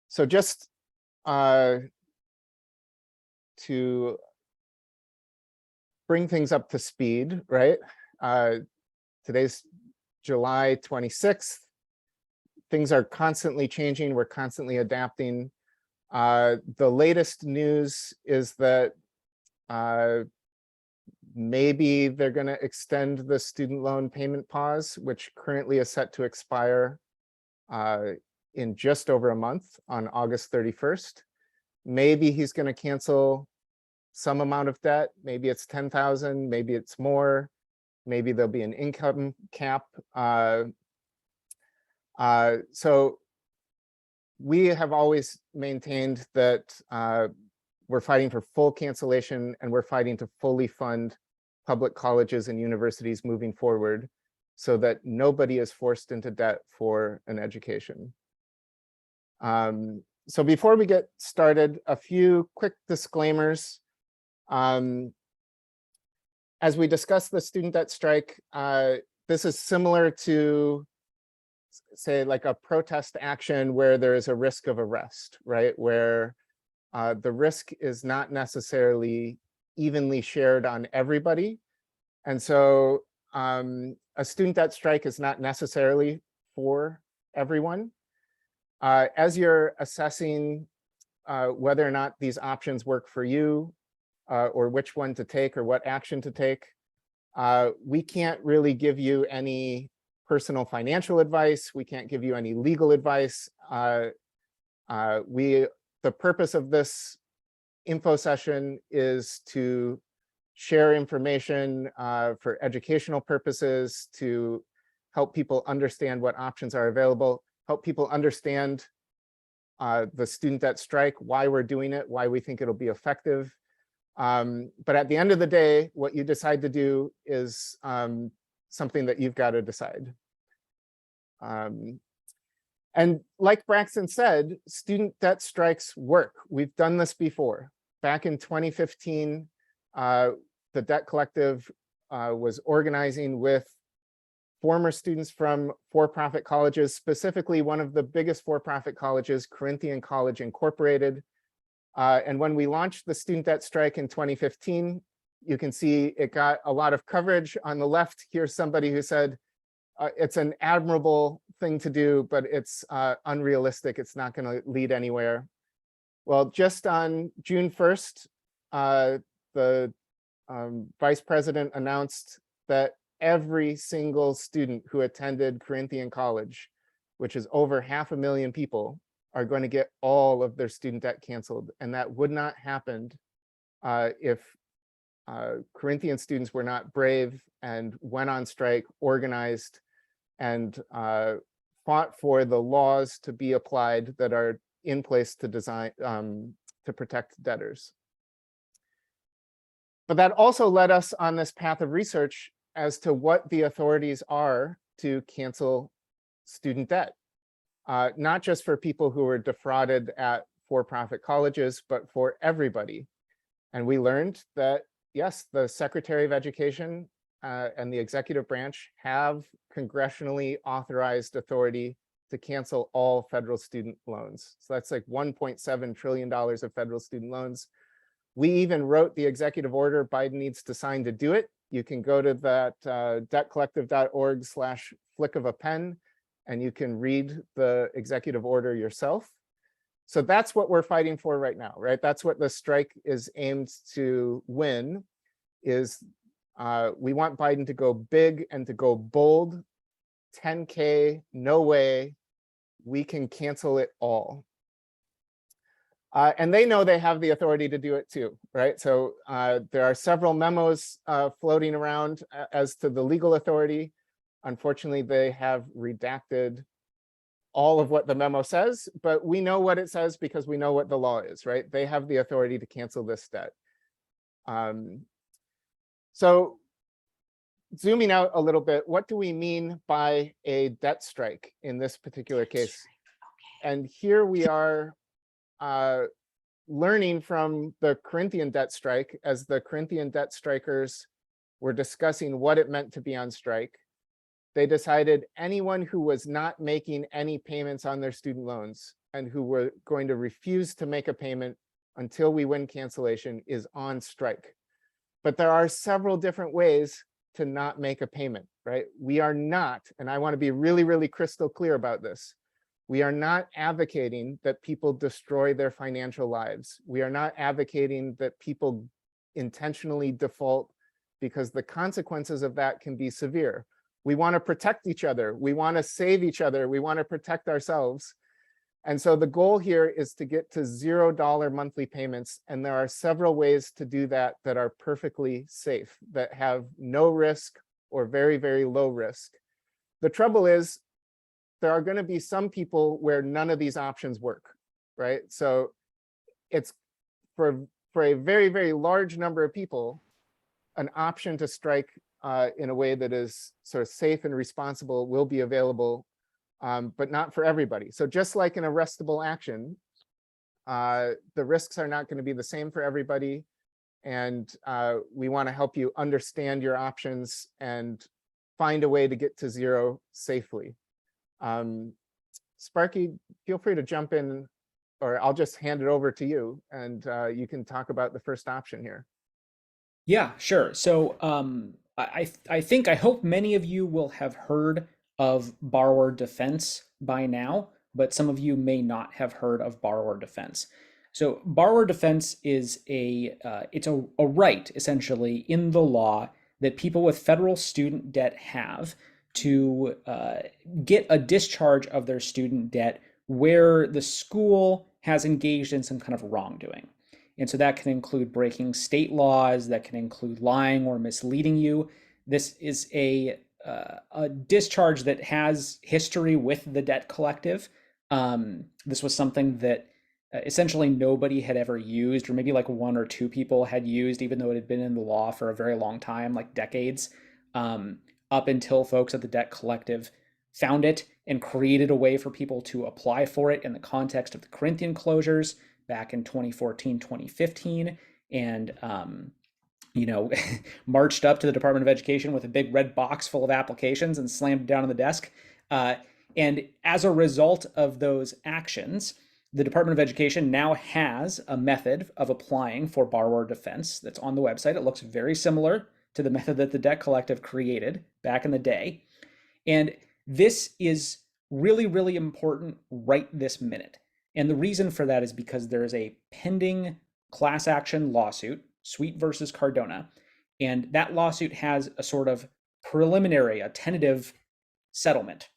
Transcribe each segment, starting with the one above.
So just to bring things up to speed, right? Today's July 26th. Things are constantly changing. We're constantly adapting. The latest news is that maybe they're going to extend the student loan payment pause, which currently is set to expire in just over a month on August 31st. Maybe he's going to cancel some amount of debt. Maybe it's 10,000, maybe it's more. Maybe there'll be an income cap. So we have always maintained that we're fighting for full cancellation, and we're fighting to fully fund public colleges and universities moving forward so that nobody is forced into debt for an education. So before we get started, a few quick disclaimers. As we discuss the student debt strike, this is similar to, say, like a protest action where there is a risk of arrest, right? Where the risk is not necessarily evenly shared on everybody. And so a student debt strike is not necessarily for everyone. As you're assessing whether or not these options work for you, or which one to take or what action to take, we can't really give you any personal financial advice. We can't give you any legal advice. The purpose of this info session is to share information for educational purposes, to help people understand what options are available, help people understand the student debt strike, why we're doing it, why we think it'll be effective. But at the end of the day, what you decide to do is something that you've got to decide. And like Braxton said, student debt strikes work. We've done this before. Back in 2015, the Debt Collective was organizing with former students from for-profit colleges, specifically one of the biggest for-profit colleges, Corinthian College Incorporated. And when we launched the student debt strike in 2015, you can see it got a lot of coverage. On the left, here's somebody who said, it's an admirable thing to do, but it's unrealistic. It's not going to lead anywhere. Well, just on June 1st, the vice president announced that every single student who attended Corinthian College, which is over 500,000 people, are going to get all of their student debt canceled. And that would not happen if Corinthian students were not brave and went on strike, organized, and fought for the laws to be applied that are in place to to protect debtors. But that also led us on this path of research as to what the authorities are to cancel student debt. Not just for people who were defrauded at for-profit colleges, but for everybody. And we learned that, yes, the Secretary of Education and the executive branch have congressionally authorized authority to cancel all federal student loans. So that's like $1.7 trillion of federal student loans. We even wrote the executive order Biden needs to sign to do it. You can go to that debtcollective.org/flick of a pen, and you can read the executive order yourself. So that's what we're fighting for right now, right? That's what the strike is aimed to win, is we want Biden to go big and to go bold. 10K, no way, we can cancel it all. And they know they have the authority to do it too, right? So there are several memos floating around as to the legal authority. Unfortunately, they have redacted all of what the memo says, but we know what it says because we know what the law is, right? They have the authority to cancel this debt. So zooming out a little bit, what do we mean by a debt strike in this particular case? And here we are learning from the Corinthian debt strike, as the Corinthian debt strikers were discussing what it meant to be on strike. They decided anyone who was not making any payments on their student loans, and who were going to refuse to make a payment until we win cancellation is on strike. But there are several different ways to not make a payment, right? We are not, and I want to be really, really crystal clear about this. We are not advocating that people destroy their financial lives. We are not advocating that people intentionally default, because the consequences of that can be severe. We want to protect each other. We want to save each other. We want to protect ourselves. And so the goal here is to get to $0 monthly payments. And there are several ways to do that that are perfectly safe, that have no risk or very, very low risk. The trouble is, there are going to be some people where none of these options work, right? So it's for a very, very large number of people, an option to strike in a way that is sort of safe and responsible will be available, but not for everybody. So just like an arrestable action, the risks are not going to be the same for everybody. And we want to help you understand your options and find a way to get to zero safely. Sparky, feel free to jump in, or I'll just hand it over to you, and you can talk about the first option here. Yeah, sure. So I hope many of you will have heard of borrower defense by now, but some of you may not have heard of borrower defense. So borrower defense is it's a right essentially in the law that people with federal student debt have to get a discharge of their student debt where the school has engaged in some kind of wrongdoing. And so that can include breaking state laws, that can include lying or misleading you. This is a discharge that has history with the debt collective. This was something that essentially nobody had ever used, or maybe like one or two people had used, even though it had been in the law for a very long time, like decades, up until folks at the debt collective found it and created a way for people to apply for it in the context of the Corinthian closures back in 2014, 2015, and marched up to the Department of Education with a big red box full of applications and slammed it down on the desk. And as a result of those actions, the Department of Education now has a method of applying for borrower defense that's on the website. It looks very similar to the method that the debt collective created back in the day. And this is really, really important right this minute. And the reason for that is because there is a pending class action lawsuit, Sweet versus Cardona. And that lawsuit has a sort of preliminary, a tentative settlement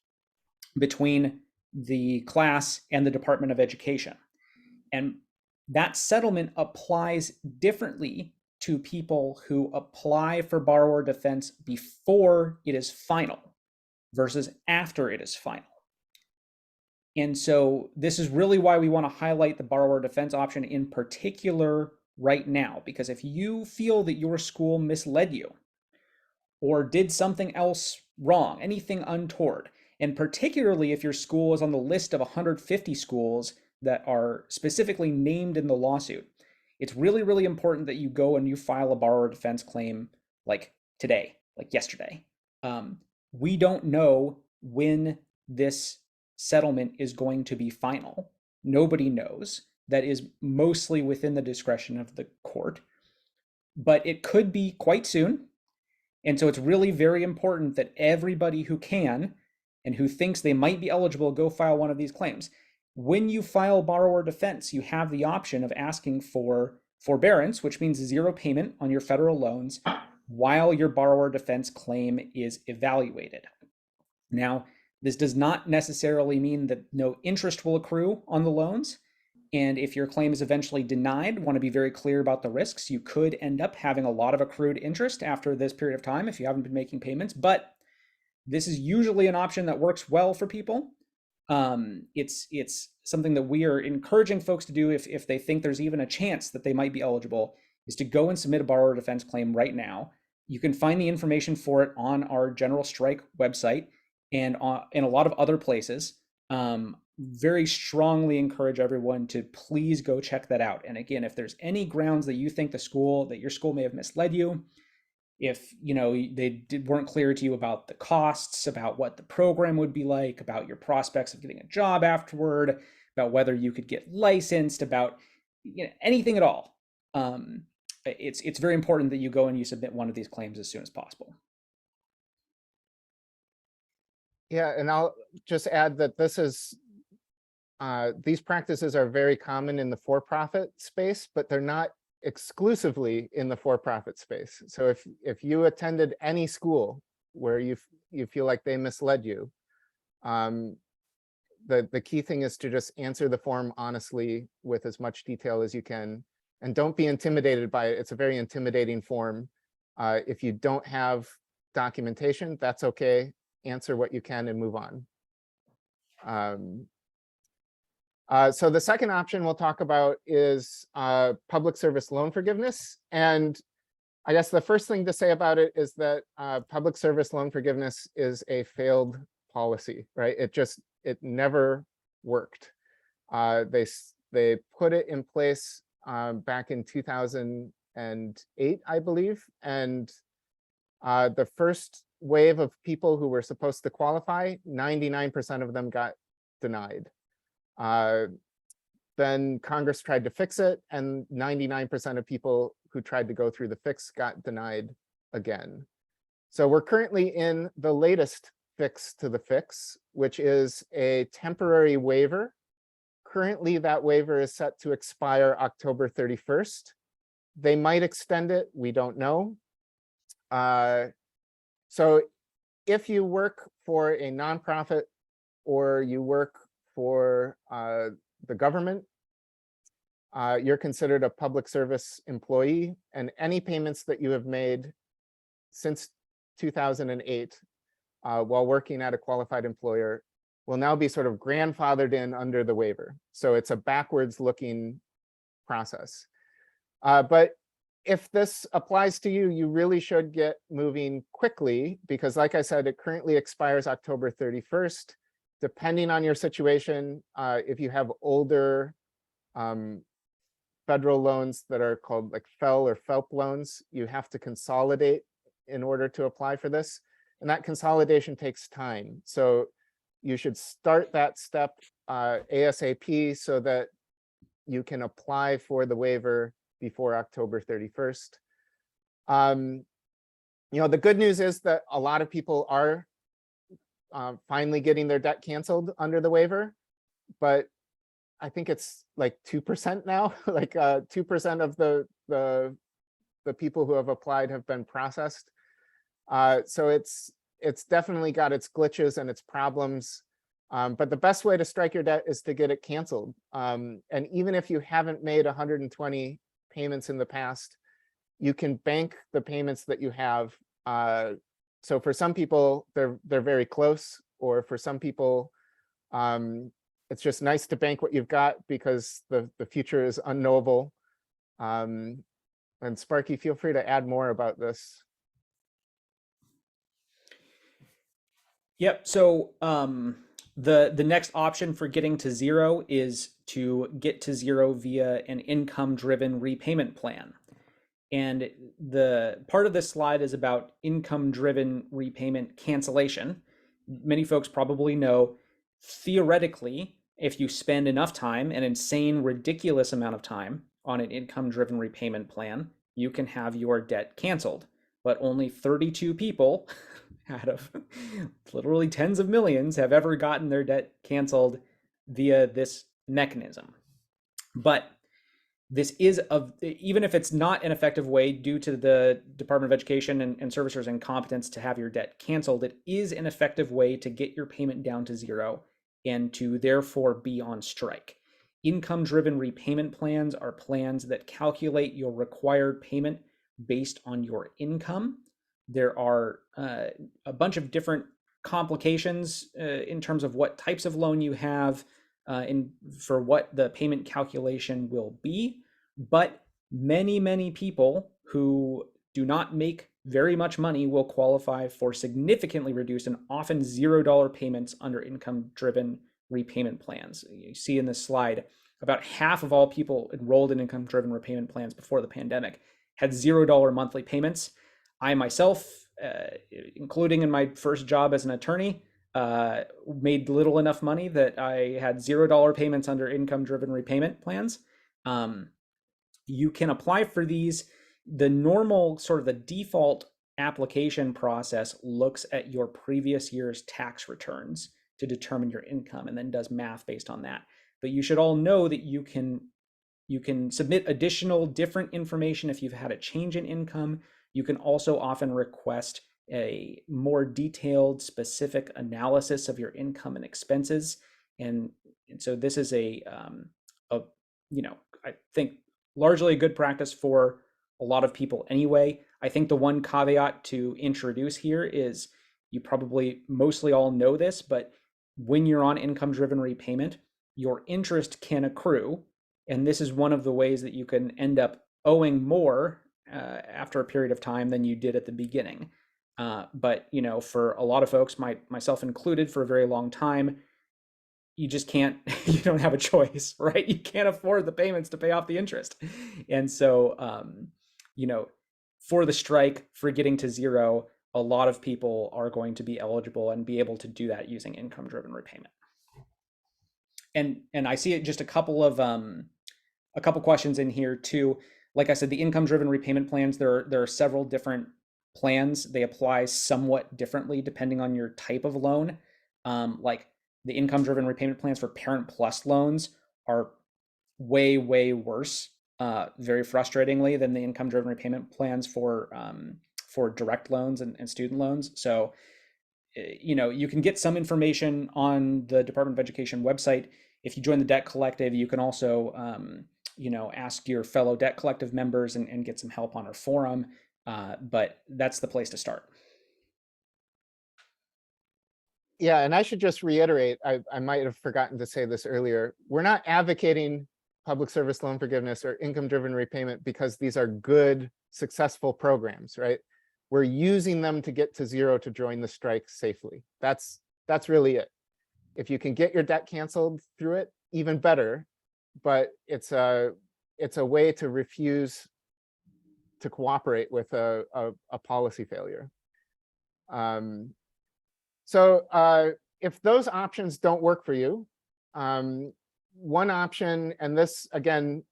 between the class and the Department of Education. And that settlement applies differently to people who apply for borrower defense before it is final versus after it is final. And so this is really why we want to highlight the borrower defense option in particular right now, because if you feel that your school misled you or did something else wrong, anything untoward, and particularly if your school is on the list of 150 schools that are specifically named in the lawsuit, it's really, really important that you go and you file a borrower defense claim like today, like yesterday. We don't know when this settlement is going to be final. Nobody knows. That is mostly within the discretion of the court, but it could be quite soon. And so it's really very important that everybody who can and who thinks they might be eligible go file one of these claims. When you file borrower defense, you have the option of asking for forbearance, which means zero payment on your federal loans while your borrower defense claim is evaluated. Now, this does not necessarily mean that no interest will accrue on the loans. And if your claim is eventually denied, want to be very clear about the risks. You could end up having a lot of accrued interest after this period of time if you haven't been making payments, but this is usually an option that works well for people. It's something that we are encouraging folks to do if they think there's even a chance that they might be eligible, is to go and submit a borrower defense claim right now. You can find the information for it on our General Strike website and in a lot of other places. Very strongly encourage everyone to please go check that out. And again, if there's any grounds that you think your school may have misled you, if they weren't clear to you about the costs, about what the program would be like, about your prospects of getting a job afterward, about whether you could get licensed, about anything at all. It's very important that you go and you submit one of these claims as soon as possible. Yeah, and I'll just add that these practices are very common in the for-profit space, but they're not exclusively in the for-profit space. So if you attended any school where you feel like they misled you, the key thing is to just answer the form honestly with as much detail as you can, and don't be intimidated by it. It's a very intimidating form. If you don't have documentation, that's okay. Answer what you can and move on. So the second option we'll talk about is public service loan forgiveness. And I guess the first thing to say about it is that public service loan forgiveness is a failed policy, right? It never worked. They put it in place back in 2008, I believe. And the first wave of people who were supposed to qualify, 99% of them got denied. Then Congress tried to fix it, and 99% of people who tried to go through the fix got denied again. So we're currently in the latest fix to the fix, which is a temporary waiver. Currently, that waiver is set to expire October 31st. They might extend it, we don't know. So if you work for a nonprofit or you work for the government, you're considered a public service employee, and any payments that you have made since 2008 while working at a qualified employer will now be sort of grandfathered in under the waiver. So it's a backwards looking process. But if this applies to you, you really should get moving quickly, because like I said, it currently expires October 31st. Depending on your situation, if you have older federal loans that are called like FEL or FELP loans, you have to consolidate in order to apply for this. And that consolidation takes time. So you should start that step ASAP so that you can apply for the waiver before October 31st. The good news is that a lot of people are finally getting their debt canceled under the waiver, but I think it's like 2% now. Like 2% of the people who have applied have been processed. So it's definitely got its glitches and its problems. But the best way to strike your debt is to get it canceled. And even if you haven't made 120 payments in the past, you can bank the payments that you have. So for some people, they're very close, or for some people, it's just nice to bank what you've got because the future is unknowable. And Sparky, feel free to add more about this. Yep. So the next option for getting to zero is to get to zero via an income-driven repayment plan. And the part of this slide is about income-driven repayment cancellation. Many folks probably know, theoretically, if you spend enough time, an insane, ridiculous amount of time on an income-driven repayment plan, you can have your debt canceled. But only 32 people out of literally tens of millions have ever gotten their debt canceled via this mechanism. But this is, even if it's not an effective way due to the Department of Education and servicers' incompetence to have your debt canceled, it is an effective way to get your payment down to zero and to therefore be on strike. Income-driven repayment plans are plans that calculate your required payment based on your income. There are a bunch of different complications in terms of what types of loan you have, for what the payment calculation will be, but many people who do not make very much money will qualify for significantly reduced and often $0 payments under income-driven repayment plans. You see in this slide, about half of all people enrolled in income-driven repayment plans before the pandemic had $0 monthly payments. I myself, including in my first job as an attorney, made little enough money that I had $0 payments under income-driven repayment plans. You can apply for these. The normal sort of the default application process looks at your previous year's tax returns to determine your income and then does math based on that. But you should all know that you can submit additional different information if you've had a change in income. You can also often request a more detailed, specific analysis of your income and expenses. And so this is a I think largely a good practice for a lot of people anyway. I think the one caveat to introduce here is you probably mostly all know this, but when you're on income-driven repayment, your interest can accrue. And this is one of the ways that you can end up owing more after a period of time than you did at the beginning. But for a lot of folks, myself included, for a very long time, you just can't, you don't have a choice, right? You can't afford the payments to pay off the interest. And so, for the strike, for getting to zero, a lot of people are going to be eligible and be able to do that using income-driven repayment. And I see it just a couple questions in here too. Like I said, the income-driven repayment plans, there are several different plans. They apply somewhat differently depending on your type of loan. Like the income-driven repayment plans for Parent Plus loans are way, way worse, very frustratingly, than the income-driven repayment plans for direct loans and student loans. So, you can get some information on the Department of Education website. If you join the Debt Collective, you can also, ask your fellow Debt Collective members and get some help on our forum. But that's the place to start. Yeah, and I should just reiterate, I might have forgotten to say this earlier. We're not advocating public service loan forgiveness or income-driven repayment because these are good, successful programs, right? We're using them to get to zero to join the strike safely. That's really it. If you can get your debt canceled through it, even better. But it's a way to refuse to cooperate with a policy failure. So if those options don't work for you, one option, and this again,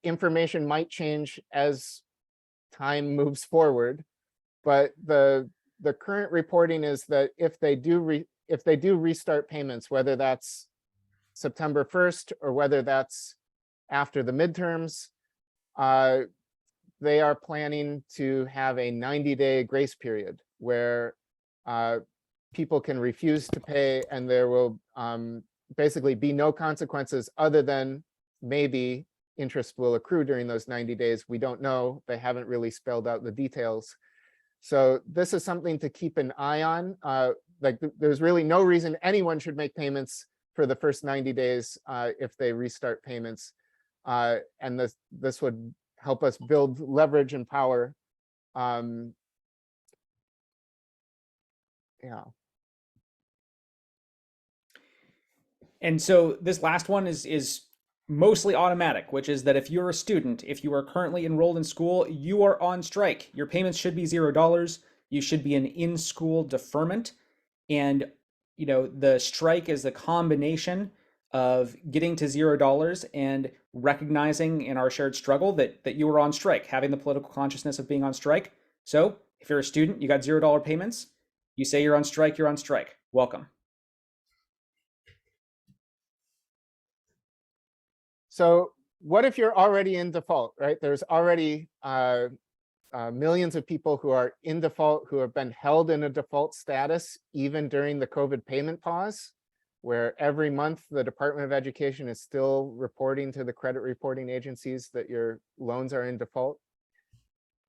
information might change as time moves forward, but the current reporting is that if they do restart payments, whether that's September 1st or whether that's after the midterms, they are planning to have a 90-day grace period where people can refuse to pay, and there will basically be no consequences other than maybe interest will accrue during those 90 days. We don't know. They haven't really spelled out the details. So this is something to keep an eye on. There's really no reason anyone should make payments for the first 90 days if they restart payments. And this would help us build leverage and power. Yeah. And so this last one is mostly automatic, which is that if you're a student, if you are currently enrolled in school, you are on strike. Your payments should be $0. You should be an in-school deferment. And, the strike is the combination of getting to $0 and recognizing in our shared struggle that you were on strike, having the political consciousness of being on strike. So if you're a student, you got $0 payments, you say you're on strike, you're on strike. Welcome. So what if you're already in default, right? There's already millions of people who are in default, who have been held in a default status, even during the COVID payment pause, where every month the Department of Education is still reporting to the credit reporting agencies that your loans are in default.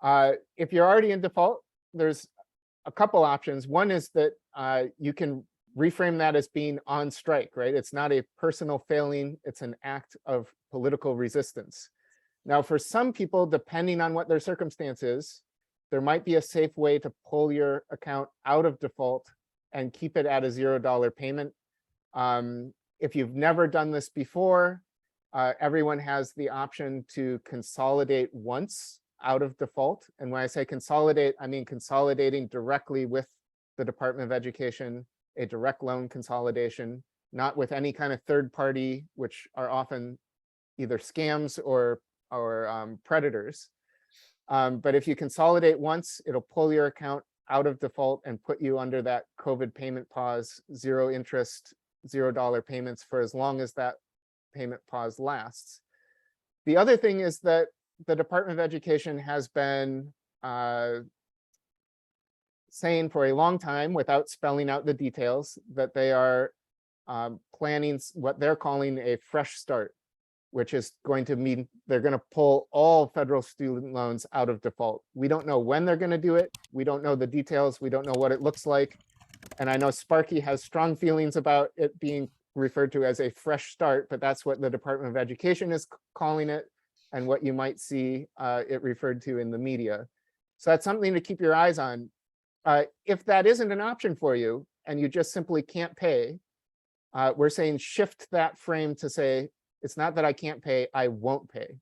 If you're already in default, there's a couple options. One is that you can reframe that as being on strike, right? It's not a personal failing, it's an act of political resistance. Now, for some people, depending on what their circumstance is, there might be a safe way to pull your account out of default and keep it at a $0 payment. If you've never done this before, everyone has the option to consolidate once out of default. And when I say consolidate, I mean consolidating directly with the Department of Education a direct loan consolidation, not with any kind of third party, which are often either scams or predators. But if you consolidate once, it'll pull your account out of default and put you under that COVID payment pause, zero interest, $0 payments for as long as that payment pause lasts. The other thing is that the Department of Education has been saying for a long time, without spelling out the details, that they are planning what they're calling a fresh start, which is going to mean they're going to pull all federal student loans out of default. We don't know when they're going to do it. We don't know the details. We don't know what it looks like. And I know Sparky has strong feelings about it being referred to as a fresh start, but that's what the Department of Education is calling it and what you might see it referred to in the media. So that's something to keep your eyes on. If that isn't an option for you and you just simply can't pay, we're saying shift that frame to say, it's not that I can't pay, I won't pay.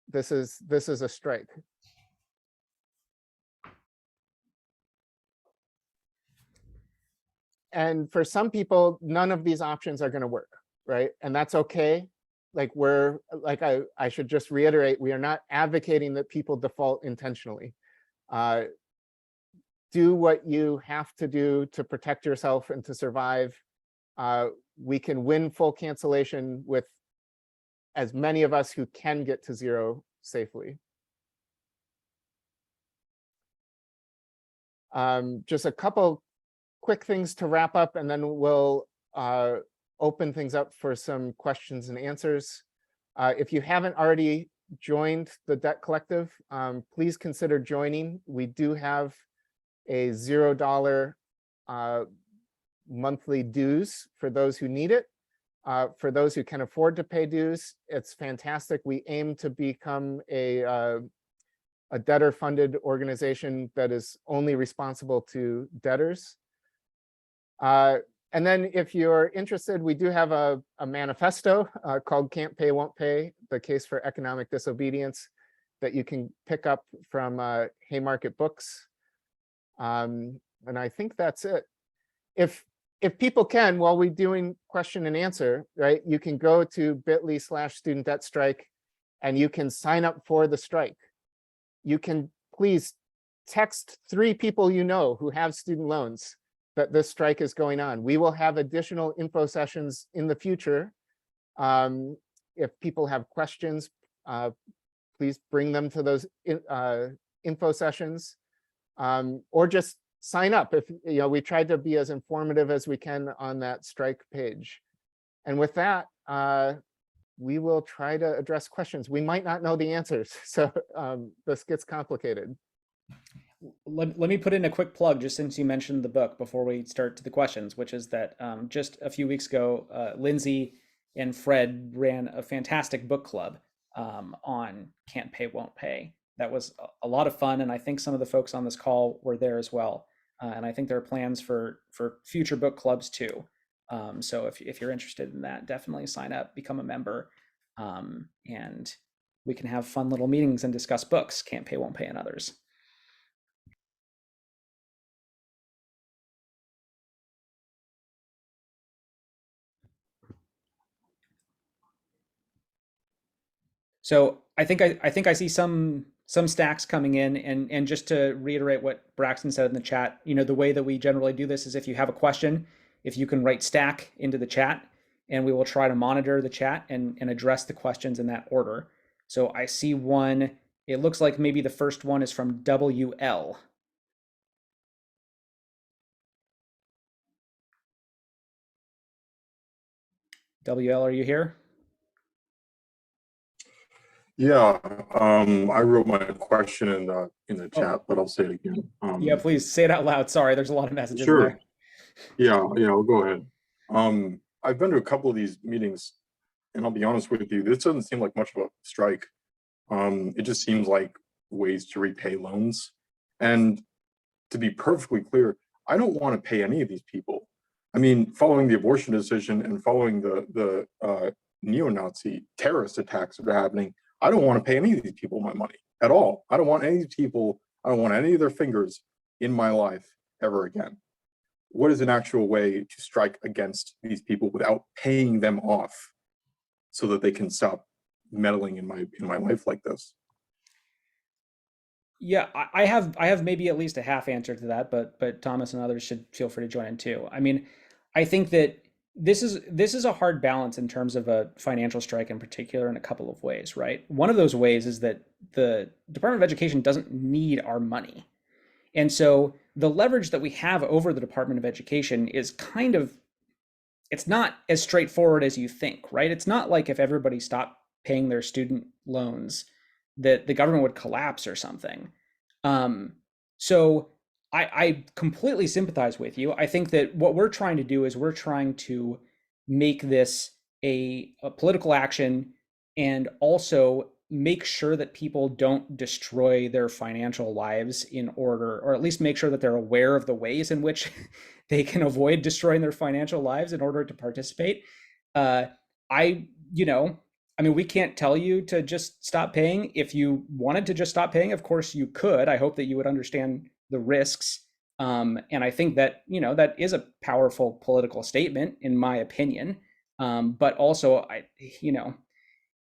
This is a strike. And for some people, none of these options are going to work, right? And that's okay. Like I should just reiterate, we are not advocating that people default intentionally. Do what you have to do to protect yourself and to survive. We can win full cancellation with as many of us who can get to zero safely. Just a couple quick things to wrap up, and then we'll open things up for some questions and answers. If you haven't already joined the Debt Collective, please consider joining. We do have a $0 monthly dues for those who need it. For those who can afford to pay dues, it's fantastic. We aim to become a debtor-funded organization that is only responsible to debtors. And then if you're interested, we do have a manifesto called Can't Pay, Won't Pay, the Case for Economic Disobedience, that you can pick up from Haymarket Books. And I think that's it. If people can, while we're doing question and answer, right, you can go to bit.ly/student debt strike and you can sign up for the strike. You can please text 3 people you know who have student loans that this strike is going on. We will have additional info sessions in the future. If people have questions, please bring them to those info sessions, or just sign up. If we tried to be as informative as we can on that strike page. And with that, we will try to address questions. We might not know the answers, so this gets complicated. Let me put in a quick plug, just since you mentioned the book, before we start to the questions, which is that just a few weeks ago, Lindsay and Fred ran a fantastic book club on Can't Pay, Won't Pay. That was a lot of fun, and I think some of the folks on this call were there as well. And I think there are plans for future book clubs too. So if you're interested in that, definitely sign up, become a member, and we can have fun little meetings and discuss books, Can't Pay, Won't Pay, and others. So I think I see some stacks coming in, and just to reiterate what Braxton said in the chat, the way that we generally do this is if you have a question, if you can write stack into the chat, and we will try to monitor the chat and address the questions in that order. So I see one, it looks like maybe the first one is from WL. WL, are you here? Yeah, I wrote my question in the chat, but I'll say it again. Yeah, please say it out loud. Sorry, there's a lot of messages sure. in there. Yeah, I'll go ahead. I've been to a couple of these meetings, and I'll be honest with you, this doesn't seem like much of a strike. It just seems like ways to repay loans. And to be perfectly clear, I don't want to pay any of these people. I mean, following the abortion decision and following the neo-Nazi terrorist attacks that are happening, I don't want to pay any of these people my money at all. I don't want any of these people, I don't want any of their fingers in my life ever again. what is an actual way to strike against these people without paying them off so that they can stop meddling in my life like this? Yeah, I have maybe at least a half answer to that, but Thomas and others should feel free to join in too. I mean, I think that this is a hard balance in terms of a financial strike in particular in a couple of ways, right? One of those ways is that the Department of Education doesn't need our money. And so the leverage that we have over the Department of Education is kind of, it's not as straightforward as you think, right? It's not like if everybody stopped paying their student loans that the government would collapse or something. So I completely sympathize with you. I think that what we're trying to do is we're trying to make this a political action and also make sure that people don't destroy their financial lives in order, or at least make sure that they're aware of the ways in which they can avoid destroying their financial lives in order to participate. I, you know, I mean, we can't tell you to just stop paying. If you wanted to just stop paying, of course you could. I hope that you would understand the risks. And I think that, you know, that is a powerful political statement, in my opinion. But also, you know,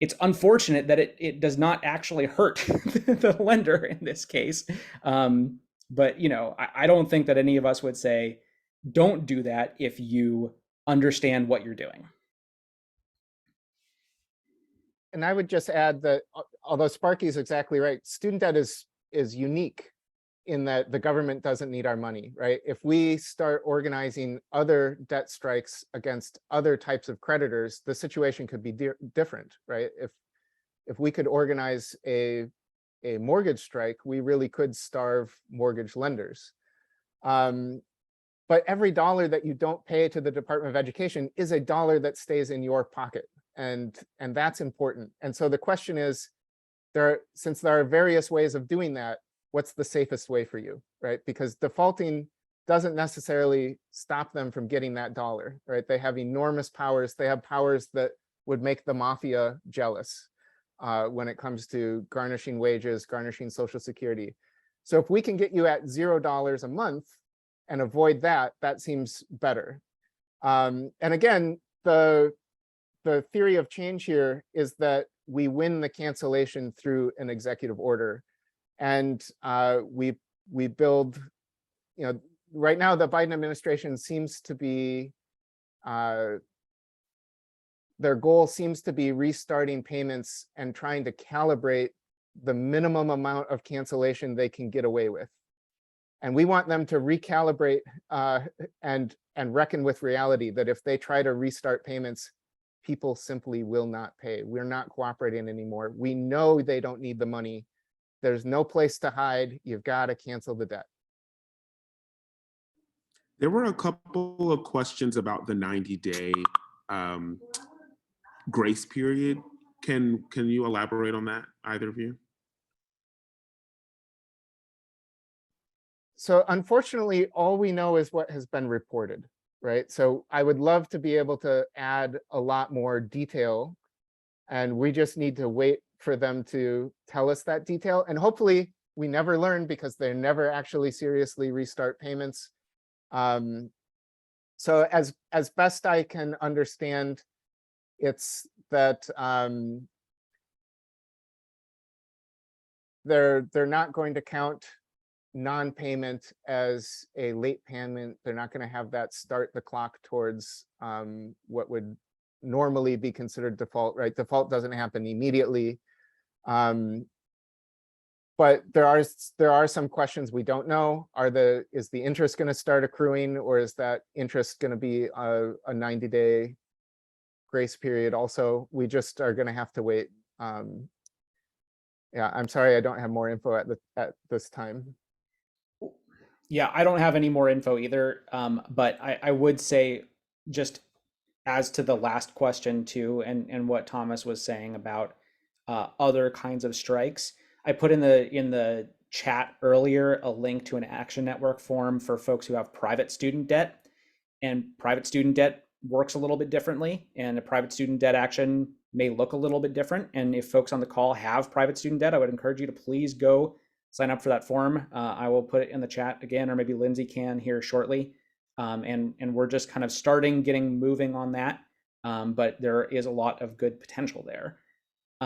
it's unfortunate that it does not actually hurt the lender in this case. But, you know, I don't think that any of us would say, don't do that if you understand what you're doing. And I would just add that although Sparky is exactly right, student debt is unique in that the government doesn't need our money, right? If we start organizing other debt strikes against other types of creditors, the situation could be different, right? If we could organize a mortgage strike, we really could starve mortgage lenders. But every dollar that you don't pay to the Department of Education is a dollar that stays in your pocket. And that's important. And so the question is, since there are various ways of doing that, what's the safest way for you, right? Because defaulting doesn't necessarily stop them from getting that dollar, right? They have enormous powers. They have powers that would make the mafia jealous when it comes to garnishing wages, garnishing Social Security. So if we can get you at $0 a month and avoid that, that seems better. And again, the theory of change here is that we win the cancellation through an executive order. And we build, you know, right now the Biden administration seems to be, their goal seems to be restarting payments and trying to calibrate the minimum amount of cancellation they can get away with. And we want them to recalibrate and reckon with reality that if they try to restart payments, people simply will not pay. We're not cooperating anymore. We know they don't need the money. There's no place to hide. You've got to cancel the debt. There were a couple of questions about the 90-day grace period. Can you elaborate on that, either of you? So unfortunately, all we know is what has been reported, right? So I would love to be able to add a lot more detail, and we just need to wait for them to tell us that detail. And hopefully we never learn, because they never actually seriously restart payments. So as best I can understand, it's that they're not going to count non-payment as a late payment. They're not going to have that start the clock towards what would normally be considered default, right? Default doesn't happen immediately. But there are some questions we don't know. Is the interest going to start accruing, or is that interest going to be a 90-day grace period also? We just are going to have to wait. Yeah, I'm sorry, I don't have more info at this time. Yeah, I don't have any more info either. But I would say, just as to the last question too, and what Thomas was saying about other kinds of strikes, I put in the chat earlier a link to an Action Network form for folks who have private student debt, and private student debt works a little bit differently, and a private student debt action may look a little bit different. And if folks on the call have private student debt, I would encourage you to please go sign up for that form. I will put it in the chat again, or maybe Lindsay can here shortly. and we're just kind of getting moving on that. But there is a lot of good potential there.